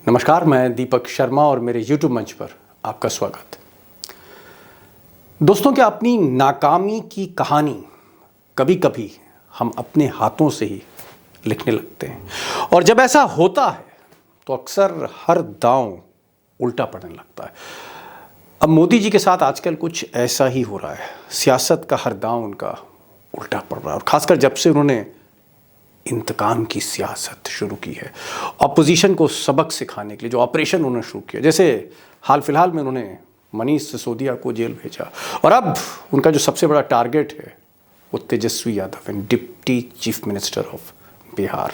नमस्कार, मैं दीपक शर्मा और मेरे YouTube मंच पर आपका स्वागत। दोस्तों, क्या अपनी नाकामी की कहानी कभी कभी हम अपने हाथों से ही लिखने लगते हैं और जब ऐसा होता है तो अक्सर हर दांव उल्टा पड़ने लगता है। अब मोदी जी के साथ आजकल कुछ ऐसा ही हो रहा है। सियासत का हर दांव उनका उल्टा पड़ रहा है और ख़ासकर जब से उन्होंने इंतकाम की सियासत शुरू की है, अपोजिशन को सबक सिखाने के लिए जो ऑपरेशन उन्होंने शुरू किया, जैसे हाल फिलहाल में उन्होंने मनीष सिसोदिया को जेल भेजा और अब उनका जो सबसे बड़ा टारगेट है वो Tejashwi Yadav, deputy chief minister of Bihar.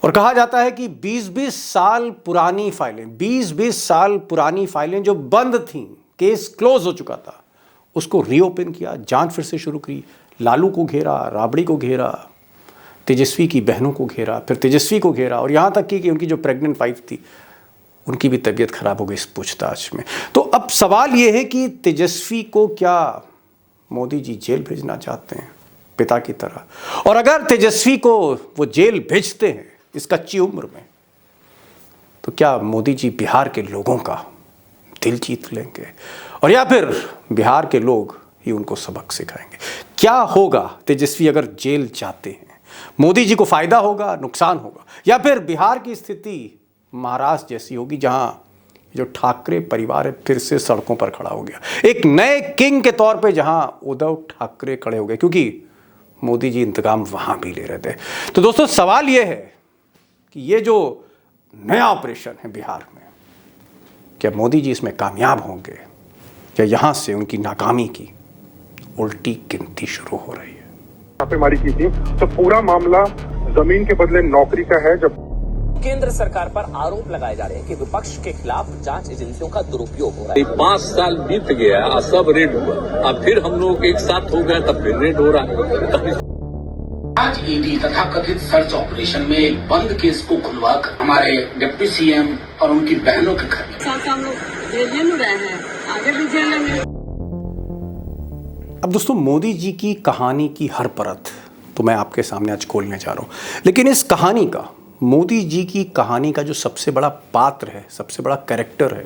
और कहा जाता है कि 20-20 साल पुरानी फाइलें, 20-20 साल पुरानी फाइलें जो बंद थीं, केस क्लोज हो चुका था, उसको रीओपन किया, जांच फिर से शुरू की। लालू को घेरा, राबड़ी को घेरा, तेजस्वी की बहनों को घेरा, फिर तेजस्वी को घेरा और यहाँ तक कि उनकी जो प्रेग्नेंट वाइफ थी उनकी भी तबीयत खराब हो गई इस पूछताछ में। तो अब सवाल ये है कि तेजस्वी को क्या मोदी जी जेल भेजना चाहते हैं पिता की तरह? और अगर तेजस्वी को वो जेल भेजते हैं इस कच्ची उम्र में, तो क्या मोदी जी बिहार के लोगों का दिल जीत लेंगे और या फिर बिहार के लोग ही उनको सबक सिखाएंगे? क्या होगा तेजस्वी अगर जेल जाते हैं? मोदी जी को फायदा होगा, नुकसान होगा, या फिर बिहार की स्थिति महाराष्ट्र जैसी होगी जहां जो ठाकरे परिवार है फिर से सड़कों पर खड़ा हो गया, एक नए किंग के तौर पे जहां उद्धव ठाकरे खड़े हो गए, क्योंकि मोदी जी इंतकाम वहां भी ले रहे थे। तो दोस्तों, सवाल यह है कि ये जो नया ऑपरेशन है बिहार में, क्या मोदी जी इसमें कामयाब होंगे या यहां से उनकी नाकामी की उल्टी गिनती शुरू हो रही है? छापेमारी की थी तो पूरा मामला जमीन के बदले नौकरी का है। जब केंद्र सरकार पर आरोप लगाए जा रहे हैं कि विपक्ष के खिलाफ जांच एजेंसियों का दुरुपयोग हो रहा है। 5 साल बीत गया, सब रेड हुआ, अब फिर हम लोग एक साथ हो गए, तब फिर रेड हो रहा है। आज ईडी तथा कथित सर्च ऑपरेशन में एक बंद केस को खुलवाकर हमारे डिप्टी सीएम और उनकी बहनों के घर में हम लोग जेल में रहे हैं, आगे भी जेल में। अब दोस्तों, मोदी जी की कहानी की हर परत तो मैं आपके सामने आज खोलने जा रहा हूँ, लेकिन इस कहानी का, मोदी जी की कहानी का जो सबसे बड़ा पात्र है, सबसे बड़ा कैरेक्टर है,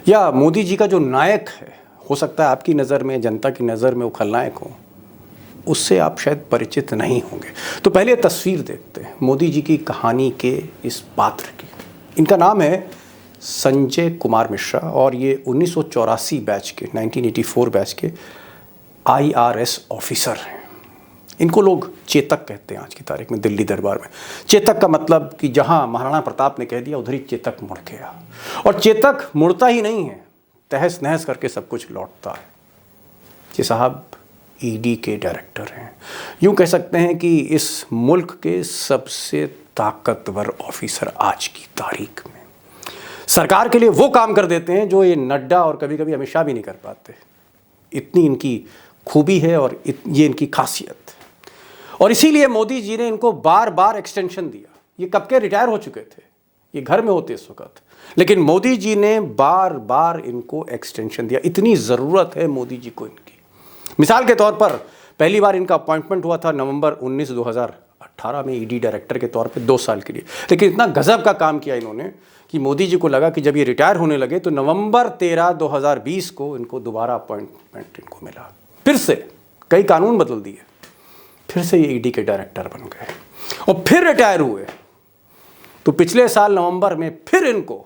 या मोदी जी का जो नायक है, हो सकता है आपकी नज़र में, जनता की नज़र में वो खलनायक हो, उससे आप शायद परिचित नहीं होंगे। तो पहले तस्वीर देखते हैं मोदी जी की कहानी के इस पात्र की। इनका नाम है संजय कुमार मिश्रा और ये 1984 बैच के, 1984 बैच के IRS ऑफिसर हैं। इनको लोग चेतक कहते हैं आज की तारीख में दिल्ली दरबार में। चेतक का मतलब कि जहां महाराणा प्रताप ने कह दिया उधर ही चेतक मुड़ गया। और चेतक मुड़ता ही नहीं है, तहस नहस करके सब कुछ लौटता है। ये साहब ईडी के डायरेक्टर हैं। यूं कह सकते हैं कि इस मुल्क के सबसे ताकतवर ऑफिसर आज की तारीख में सरकार के लिए वो काम कर देते हैं जो ये नड्डा और कभी कभी अमित शाह भी नहीं कर पाते। इतनी इनकी खूबी है और ये इनकी खासियत। और इसीलिए मोदी जी ने इनको बार बार एक्सटेंशन दिया। ये कब के रिटायर हो चुके थे, ये घर में होते इस वक्त, लेकिन मोदी जी ने बार बार इनको एक्सटेंशन दिया। इतनी ज़रूरत है मोदी जी को इनकी। मिसाल के तौर पर पहली बार इनका अपॉइंटमेंट हुआ था नवंबर 19, 2018 में ईडी डायरेक्टर के तौर पे 2 साल के लिए। लेकिन इतना गजब का काम किया इन्होंने कि मोदी जी को लगा कि जब ये रिटायर होने लगे तो नवंबर 13, 2020 को इनको दोबारा अपॉइंटमेंट इनको मिला। फिर से कई कानून बदल दिए, फिर से ये ईडी के डायरेक्टर बन गए और फिर रिटायर हुए। तो पिछले साल नवंबर में फिर इनको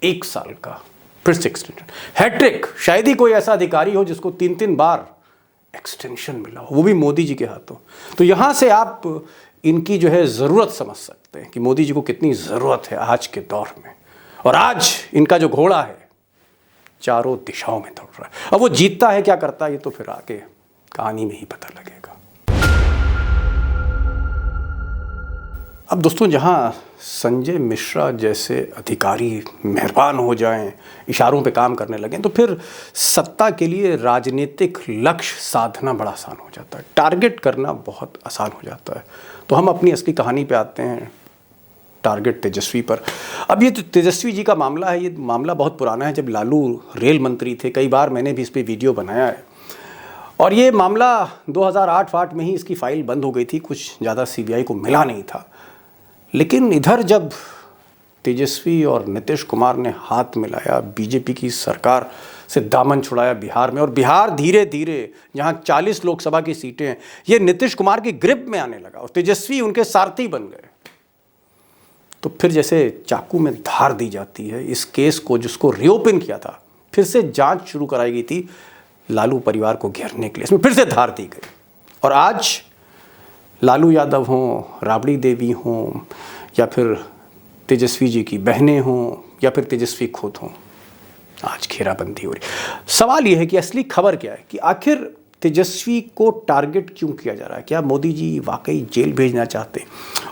1 साल का फिर से एक्सटेंशन, हैट्रिक। शायद ही कोई ऐसा अधिकारी हो जिसको 3-3 बार एक्सटेंशन मिला हो, वो भी मोदी जी के हाथों। तो यहां से आप इनकी जो है ज़रूरत समझ सकते हैं कि मोदी जी को कितनी ज़रूरत है आज के दौर में। और आज इनका जो घोड़ा है चारों दिशाओं में दौड़ रहा है। अब वो जीतता है, क्या करता है, ये तो फिर आगे कहानी में ही पता लगेगा। अब दोस्तों, जहां संजय मिश्रा जैसे अधिकारी मेहरबान हो जाएं, इशारों पे काम करने लगें, तो फिर सत्ता के लिए राजनीतिक लक्ष्य साधना बड़ा आसान हो जाता है, टारगेट करना बहुत आसान हो जाता है। तो हम अपनी असली कहानी पे आते हैं, टारगेट तेजस्वी पर। अब ये तो तेजस्वी जी का मामला है, ये मामला बहुत पुराना है। जब लालू रेल मंत्री थे, कई बार मैंने भी इस पर वीडियो बनाया है। और ये मामला 2008 में ही इसकी फाइल बंद हो गई थी, कुछ ज़्यादा CBI को मिला नहीं था। लेकिन इधर जब तेजस्वी और नीतीश कुमार ने हाथ मिलाया, बीजेपी की सरकार से दामन छुड़ाया बिहार में, और बिहार धीरे धीरे जहां 40 लोकसभा की सीटें हैं ये नीतीश कुमार की ग्रिप में आने लगा और तेजस्वी उनके सारथी बन गए, तो फिर जैसे चाकू में धार दी जाती है इस केस को जिसको रीओपन किया था, फिर से जांच शुरू कराई गई थी लालू परिवार को घेरने के लिए, इसमें फिर से धार दी गई। और आज लालू यादव हों, राबड़ी देवी हों, या फिर तेजस्वी जी की बहनें हों, या फिर तेजस्वी खुद हों, आज घेराबंदी हो रही। सवाल यह है कि असली खबर क्या है कि आखिर तेजस्वी को टारगेट क्यों किया जा रहा है? क्या मोदी जी वाकई जेल भेजना चाहते हैं?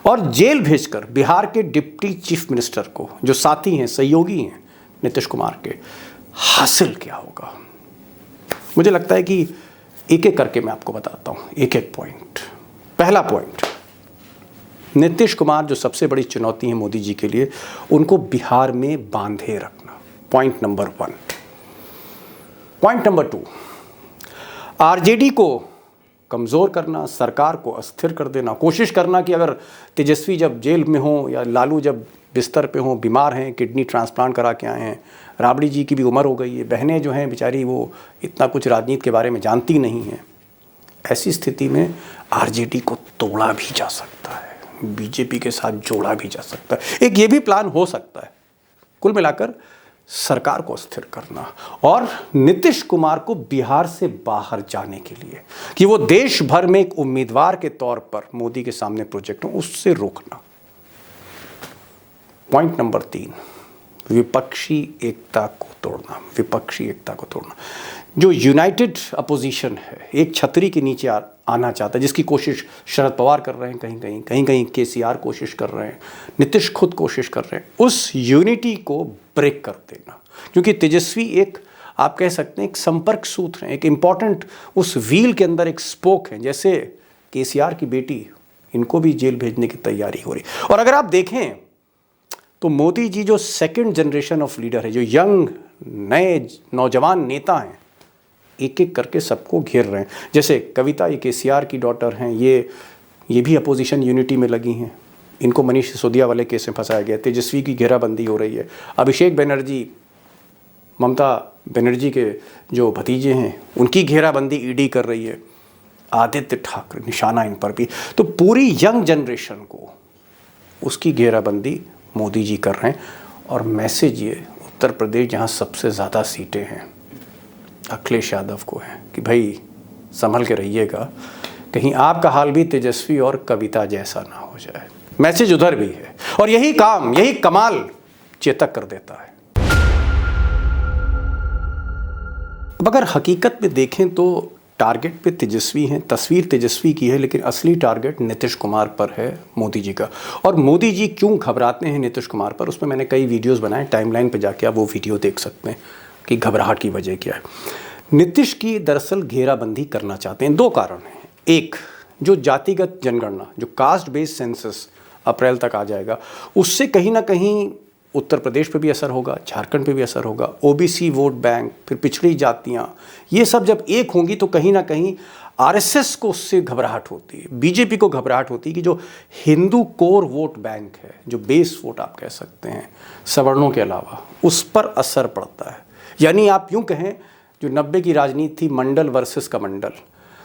और जेल भेजकर बिहार के डिप्टी चीफ मिनिस्टर को, जो साथी हैं, सहयोगी हैं नीतीश कुमार के, हासिल क्या होगा? मुझे लगता है कि एक एक करके मैं आपको बताता हूं, एक एक पॉइंट। पहला पॉइंट, नीतीश कुमार जो सबसे बड़ी चुनौती है मोदी जी के लिए, उनको बिहार में बांधे रखना, point number 1। Point number 2, RJD को कमज़ोर करना, सरकार को अस्थिर कर देना, कोशिश करना कि अगर तेजस्वी जब जेल में हो या लालू जब बिस्तर पे हों, बीमार हैं, किडनी ट्रांसप्लांट करा के आए हैं, राबड़ी जी की भी उम्र हो गई है, बहनें जो हैं बेचारी वो इतना कुछ राजनीति के बारे में जानती नहीं हैं, ऐसी स्थिति में आरजेडी को तोड़ा भी जा सकता है, बीजेपी के साथ जोड़ा भी जा सकता है। एक ये भी प्लान हो सकता है। कुल मिलाकर सरकार को अस्थिर करना और नीतीश कुमार को बिहार से बाहर जाने के लिए कि वो देश भर में एक उम्मीदवार के तौर पर मोदी के सामने प्रोजेक्ट हो, उससे रोकना। पॉइंट नंबर 3, विपक्षी एकता को तोड़ना, विपक्षी एकता को तोड़ना। जो यूनाइटेड अपोजिशन है, एक छतरी के नीचे आना चाहता है, जिसकी कोशिश शरद पवार कर रहे हैं, कहीं कहीं केसीआर कोशिश कर रहे हैं, नीतीश खुद कोशिश कर रहे हैं, उस यूनिटी को ब्रेक कर देना। क्योंकि तेजस्वी एक, आप कह सकते हैं, एक संपर्क सूत्र है, एक इम्पॉर्टेंट उस व्हील के अंदर एक स्पोक है। जैसे केसीआर की बेटी, इनको भी जेल भेजने की तैयारी हो रही। और अगर आप देखें तो मोदी जी जो सेकंड जनरेशन ऑफ लीडर है, जो यंग नए नौजवान नेता हैं, एक एक करके सबको घेर रहे हैं। जैसे कविता, ये केसीआर की डॉटर हैं, ये भी अपोजिशन यूनिटी में लगी हैं, इनको मनीष सिसोदिया वाले केस में फंसाया गया। तेजस्वी की घेराबंदी हो रही है। अभिषेक बनर्जी, ममता बनर्जी के जो भतीजे हैं, उनकी घेराबंदी ईडी कर रही है। आदित्य ठाकरे, निशाना इन पर भी। तो पूरी यंग जनरेशन को उसकी घेराबंदी मोदी जी कर रहे हैं। और मैसेज ये उत्तर प्रदेश, जहाँ सबसे ज़्यादा सीटें हैं, अखिलेश यादव को है कि भाई संभल के रहिएगा, कहीं आपका हाल भी तेजस्वी और कविता जैसा ना हो जाए। मैसेज उधर भी है। और यही काम, यही कमाल चेतक कर देता है। अब अगर हकीकत में देखें तो टारगेट पे तेजस्वी हैं, तस्वीर तेजस्वी की है, लेकिन असली टारगेट नीतीश कुमार पर है, मोदी जी का। और मोदी जी क्यों घबराते हैं नीतीश कुमार पर, उसमें मैंने कई वीडियोस बनाए, टाइमलाइन पे जाके आप वो वीडियो देख सकते हैं कि घबराहट की वजह क्या है। नीतीश की दरअसल घेराबंदी करना चाहते हैं। 2 कारण हैं। एक, जो जातिगत जनगणना, जो कास्ट बेस्ड सेंसस अप्रैल तक आ जाएगा, उससे कहीं ना कहीं उत्तर प्रदेश पे भी असर होगा, झारखंड पे भी असर होगा। ओबीसी वोट बैंक, फिर पिछड़ी जातियां, ये सब जब एक होंगी तो कहीं ना कहीं आरएसएस को उससे घबराहट होती है, बीजेपी को घबराहट होती है कि जो हिंदू कोर वोट बैंक है, जो बेस वोट आप कह सकते हैं सवर्णों के अलावा, उस पर असर पड़ता है। यानी आप यूँ कहें, जो 90 की राजनीति थी मंडल वर्सेस कमंडल,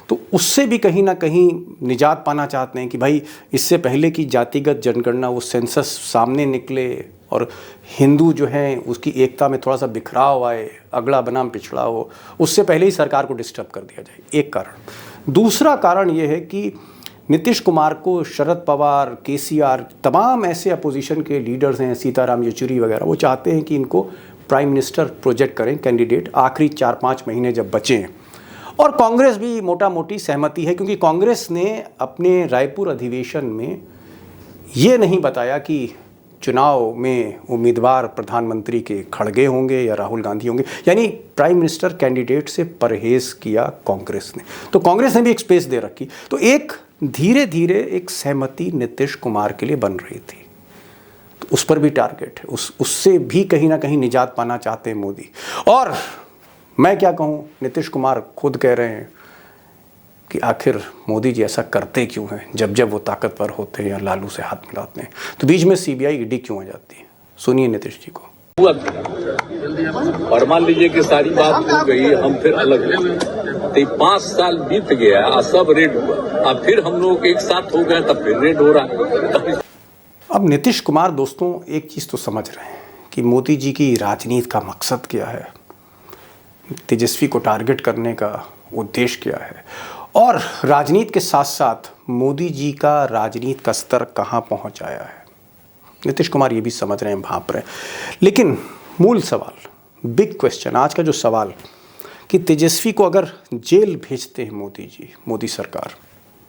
तो उससे भी कहीं ना कहीं निजात पाना चाहते हैं कि भाई इससे पहले की जातिगत जनगणना, वो सेंसस सामने निकले और हिंदू जो हैं उसकी एकता में थोड़ा सा बिखराव आए, अगड़ा बनाम पिछड़ा हो, उससे पहले ही सरकार को डिस्टर्ब कर दिया जाए। एक कारण। दूसरा कारण ये है कि नीतीश कुमार को शरद पवार, केसीआर, तमाम ऐसे अपोजिशन के लीडर्स हैं, सीताराम येचुरी वगैरह, वो चाहते हैं कि इनको प्राइम मिनिस्टर प्रोजेक्ट करें कैंडिडेट, आखिरी 4-5 महीने जब बचे हैं। और कांग्रेस भी मोटा मोटी सहमति है, क्योंकि कांग्रेस ने अपने रायपुर अधिवेशन में ये नहीं बताया कि चुनाव में उम्मीदवार प्रधानमंत्री के खड़गे होंगे या राहुल गांधी होंगे, यानी प्राइम मिनिस्टर कैंडिडेट से परहेज किया कांग्रेस ने। तो कांग्रेस ने भी एक स्पेस दे रखी। तो एक धीरे धीरे एक सहमति नीतीश कुमार के लिए बन रही थी, तो उस पर भी टारगेट है, उससे भी कहीं ना कहीं निजात पाना चाहते हैं मोदी। और मैं क्या कहूँ, नीतीश कुमार खुद कह रहे हैं कि आखिर मोदी जी ऐसा करते क्यों हैं, जब जब वो ताकतवर होते हैं या लालू से हाथ मिलाते हैं, तो बीच में सीबीआई ईडी क्यों आ जाती है। सुनिए नीतीश जी को। हुआ था। और मान लीजिए कि सारी बात हो गई, हम फिर अलग हो गए, तो 5 साल बीत गया और सब रेड हुआ, अब फिर हम लोग एक साथ हो गए, तब फिर रेड हो रहा है। अब नीतीश कुमार दोस्तों एक चीज़ तो समझ रहे हैं कि मोदी जी की राजनीति का मकसद क्या है, तेजस्वी को टारगेट करने का उद्देश्य क्या है, और राजनीति के साथ साथ मोदी जी का राजनीति का स्तर कहाँ पहुँच आया है। नीतीश कुमार ये भी समझ रहे हैं, भांप रहे हैं। लेकिन मूल सवाल, बिग क्वेश्चन, आज का जो सवाल कि तेजस्वी को अगर जेल भेजते हैं मोदी जी, मोदी सरकार,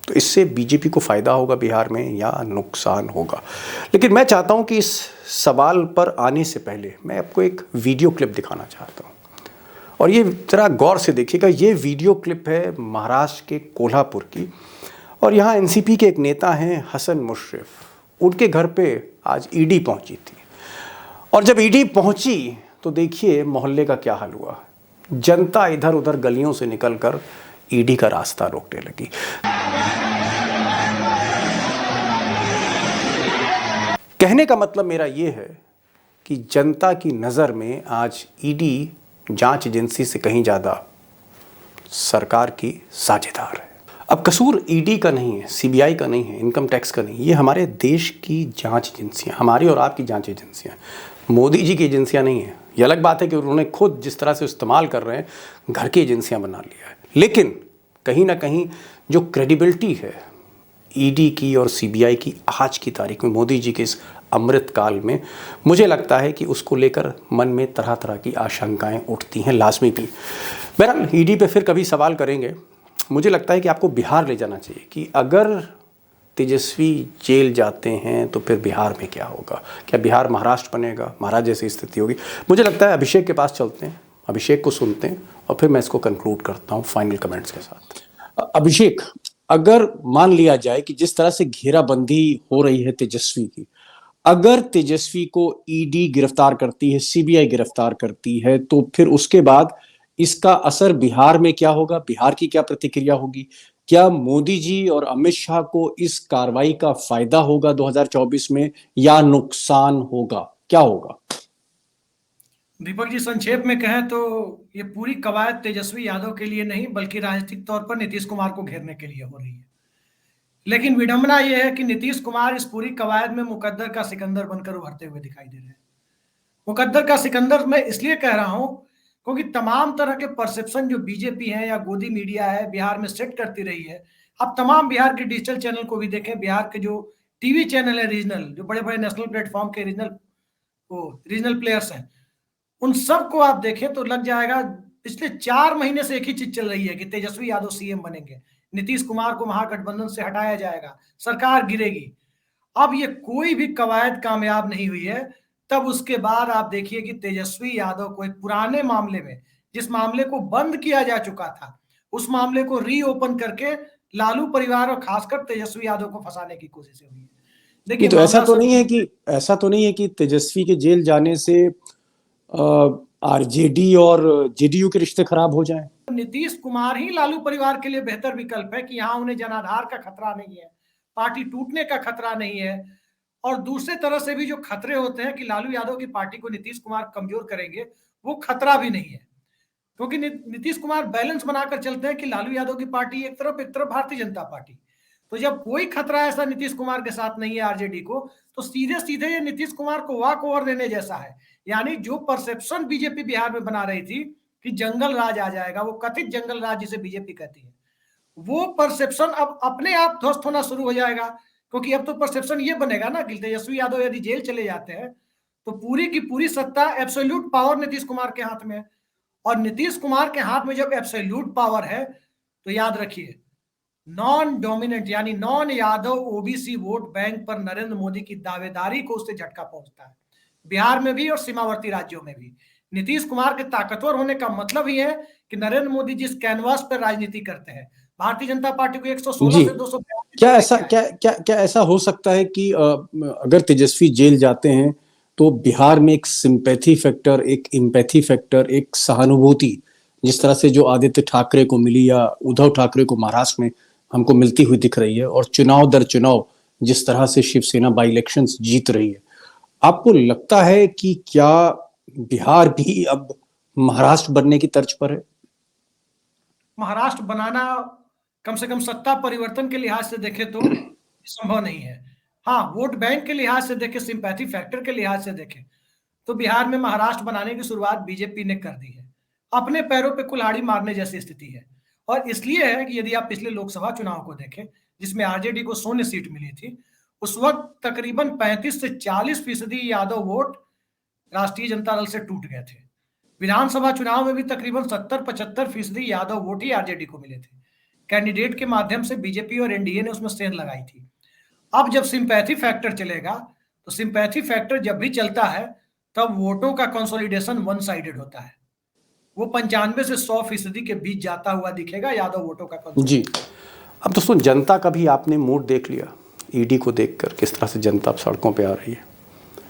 तो इससे बीजेपी को फ़ायदा होगा बिहार में या नुकसान होगा। लेकिन मैं चाहता हूं कि इस सवाल पर आने से पहले मैं आपको एक वीडियो क्लिप दिखाना चाहता हूं, और ये ज़रा गौर से देखिएगा। ये वीडियो क्लिप है महाराष्ट्र के कोल्हापुर की, और यहाँ एनसीपी के एक नेता हैं हसन मुशर्रफ, उनके घर पे आज ईडी पहुंची थी। और जब ईडी पहुंची तो देखिए मोहल्ले का क्या हाल हुआ। जनता इधर उधर गलियों से निकलकर ईडी का रास्ता रोकने लगी। कहने का मतलब मेरा ये है कि जनता की नज़र में आज ईडी जांच एजेंसी से कहीं ज़्यादा सरकार की साझेदार है। अब कसूर ईडी का नहीं है, सीबीआई का नहीं है, इनकम टैक्स का नहीं, ये हमारे देश की जांच एजेंसियां, हमारी और आपकी जांच एजेंसियां, मोदी जी की एजेंसियां नहीं है। ये अलग बात है कि उन्होंने खुद जिस तरह से इस्तेमाल कर रहे हैं, घर की एजेंसियां बना लिया है। लेकिन कहीं ना कहीं जो क्रेडिबिलिटी है ईडी की और सीबीआई की आज की तारीख में, मोदी जी के इस अमृत काल में, मुझे लगता है कि उसको लेकर मन में तरह तरह की आशंकाएं उठती हैं, लाजमी भी। बहरहाल ईडी पे फिर कभी सवाल करेंगे। मुझे लगता है कि आपको बिहार ले जाना चाहिए कि अगर तेजस्वी जेल जाते हैं तो फिर बिहार में क्या होगा, क्या बिहार महाराष्ट्र बनेगा, महाराष्ट्र जैसी स्थिति होगी। मुझे लगता है अभिषेक के पास चलते हैं, अभिषेक को सुनते हैं, और फिर मैं इसको कंक्लूड करता हूँ फाइनल कमेंट्स के साथ। अभिषेक, अगर मान लिया जाए कि जिस तरह से घेराबंदी हो रही है तेजस्वी की, अगर तेजस्वी को ईडी गिरफ्तार करती है, सीबीआई गिरफ्तार करती है, तो फिर उसके बाद इसका असर बिहार में क्या होगा, बिहार की क्या प्रतिक्रिया होगी? क्या मोदी जी और अमित शाह को इस कार्रवाई का फायदा होगा 2024 में या नुकसान होगा, क्या होगा? दीपक जी, संक्षेप में कहें तो ये पूरी कवायद तेजस्वी यादव के लिए नहीं बल्कि राजनीतिक तौर पर नीतीश कुमार को घेरने के लिए हो रही है। लेकिन विडंबना यह है कि नीतीश कुमार इस पूरी कवायद में मुकद्दर का सिकंदर बनकर उभरते हुए दिखाई दे रहे हैं। मुकद्दर का सिकंदर मैं इसलिए कह रहा हूं क्योंकि तमाम तरह के परसेप्शन जो बीजेपी है या गोदी मीडिया है बिहार में सेट करती रही है, अब तमाम बिहार के डिजिटल चैनल को भी देखें, बिहार के जो टीवी चैनल है रीजनल, जो बड़े बड़े नेशनल प्लेटफॉर्म के रीजनल प्लेयर्स हैं, उन सबको आप देखें तो लग जाएगा पिछले 4 महीने से एक ही चीज चल रही है कि तेजस्वी यादव सीएम बनेंगे, नीतीश कुमार को महागठबंधन से हटाया जाएगा, सरकार गिरेगी। अब ये कोई भी कवायद कामयाब नहीं हुई है। तब उसके बाद आप देखिए कि तेजस्वी यादव को एक पुराने मामले में, जिस मामले को बंद किया जा चुका था, उस मामले को रीओपन करके लालू परिवार और खासकर तेजस्वी यादव को फंसाने की कोशिश हुई है। देखिए, तो ऐसा तो नहीं है कि तेजस्वी के जेल जाने से आरजेडी और जेडीयू के रिश्ते खराब हो जाएं? नीतीश कुमार ही लालू परिवार के लिए बेहतर विकल्प है कि यहाँ उन्हें जनाधार का खतरा नहीं है, पार्टी टूटने का खतरा नहीं है, और दूसरे तरह से भी जो खतरे होते हैं कि लालू यादव की पार्टी को नीतीश कुमार कमजोर करेंगे, वो खतरा भी नहीं है। क्योंकि नीतीश कुमार बैलेंस बनाकर चलते हैं कि लालू यादव की पार्टी एक तरफ भारतीय जनता पार्टी। तो जब कोई खतरा ऐसा नीतीश कुमार के साथ नहीं है आरजेडी को, तो सीधे सीधे ये नीतीश कुमार को वॉक ओवर देने जैसा है। यानी जो परसेप्शन बीजेपी बिहार में बना रही थी कि जंगल राज आ जाएगा, वो कथित जंगल राज जिसे बीजेपी कहती है, वो परसेप्शन अब अपने आप ध्वस्त होना शुरू हो जाएगा। क्योंकि अब तो परसेप्शन ये बनेगा ना कि तेजस्वी यादव यदि जेल चले जाते हैं तो पूरी की पूरी सत्ता, एब्सोल्यूट पावर नीतीश कुमार के हाथ में है। और नीतीश कुमार के हाथ में जब एब्सोल्यूट पावर है तो याद रखिए, नॉन डोमिनेंट यानी non Yadav OBC vote bank पर नरेंद्र मोदी की दावेदारी को उससे झटका पहुंचता है, बिहार में भी और सीमावर्ती राज्यों में भी। नीतीश कुमार के ताकतवर होने का मतलब ही है कि नरेंद्र मोदी जिस कैनवास पर राजनीति करते हैं, भारतीय जनता पार्टी को 116 से 200 क्या ऐसा हो सकता है कि अगर तेजस्वी जेल जाते हैं तो बिहार में एक सिंपैथी फैक्टर, एक एम्पैथी फैक्टर, एक सहानुभूति, जिस तरह से जो आदित्य ठाकरे को मिली या उद्धव ठाकरे को महाराष्ट्र में हमको मिलती हुई दिख रही है, और चुनाव दर चुनाव जिस तरह से शिवसेना बाई इलेक्शंस जीत रही है, आपको लगता है कि क्या बिहार भी अब महाराष्ट्र बनने की तर्ज पर है? महाराष्ट्र बनाना कम से कम सत्ता परिवर्तन के लिहाज से देखें तो संभव नहीं है। हाँ, वोट बैंक के लिहाज से देखें, सिंपैथी फैक्टर के लिहाज से देखें तो बिहार में महाराष्ट्र बनाने की शुरुआत बीजेपी ने कर दी है। अपने पैरों पे कुल्हाड़ी मारने जैसी स्थिति है और इसलिए है कि यदि आप पिछले लोकसभा चुनाव को देखें जिसमें आरजेडी को 0 सीट मिली थी, उस वक्त तकरीबन 35 से 40% यादव वोट राष्ट्रीय जनता दल से टूट गए थे। विधानसभा चुनाव में भी तकरीबन 70-75% यादव वोट ही आरजेडी को मिले थे। कैंडिडेट के माध्यम से बीजेपी और एनडीए ने उसमें सेंध लगाई थी। अब जब सिंपैथी फैक्टर चलेगा तो सिंपैथी फैक्टर जब भी चलता है तब वोटों का कंसोलिडेशन वन साइडेड होता है। वो 95 से 100% के बीच जाता हुआ दिखेगा यादव वोटों का जी। अब दोस्तों, जनता का भी आपने मूड देख लिया। ईडी को देखकर किस तरह से जनता सड़कों पे आ रही है।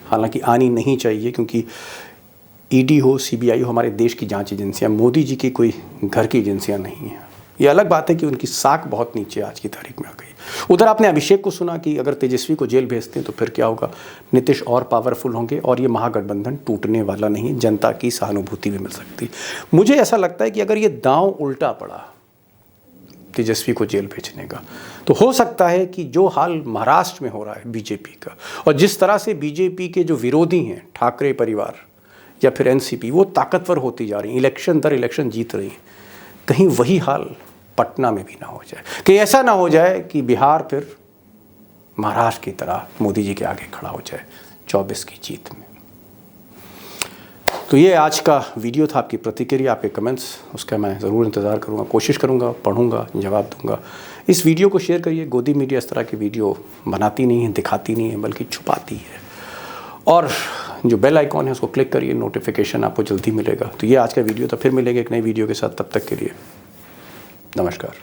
हालांकि आनी नहीं चाहिए, क्योंकि ईडी हो, सीबीआई हो, हमारे देश की जांच एजेंसियां, मोदी जी की कोई घर की एजेंसियां नहीं हैं। ये अलग बात है कि उनकी साख बहुत नीचे आज की तारीख में आ गई। उधर आपने अभिषेक को सुना कि अगर तेजस्वी को जेल भेजते हैं तो फिर क्या होगा, नीतीश और पावरफुल होंगे और ये महागठबंधन टूटने वाला नहीं, जनता की सहानुभूति भी मिल सकती। मुझे ऐसा लगता है कि अगर ये दांव उल्टा पड़ा तेजस्वी को जेल भेजने का, तो हो सकता है कि जो हाल महाराष्ट्र में हो रहा है बीजेपी का, और जिस तरह से बीजेपी के जो विरोधी हैं, ठाकरे परिवार या फिर एनसीपी, वो ताकतवर होती जा रही हैं, इलेक्शन दर इलेक्शन जीत रही हैं, कहीं वही हाल पटना में भी ना हो जाए। कि ऐसा ना हो जाए कि बिहार फिर महाराष्ट्र की तरह मोदी जी के आगे खड़ा हो जाए 24 की जीत में। तो ये आज का वीडियो था। आपकी प्रतिक्रिया, आपके कमेंट्स, उसका मैं ज़रूर इंतज़ार करूँगा, कोशिश करूँगा, पढ़ूँगा, जवाब दूँगा। इस वीडियो को शेयर करिए। गोदी मीडिया इस तरह की वीडियो बनाती नहीं है, दिखाती नहीं है, बल्कि छुपाती है। और जो बेल आइकॉन है उसको क्लिक करिए, नोटिफिकेशन आपको जल्दी मिलेगा। तो ये आज का वीडियो था। फिर मिलेंगे एक नई वीडियो के साथ। तब तक के लिए नमस्कार।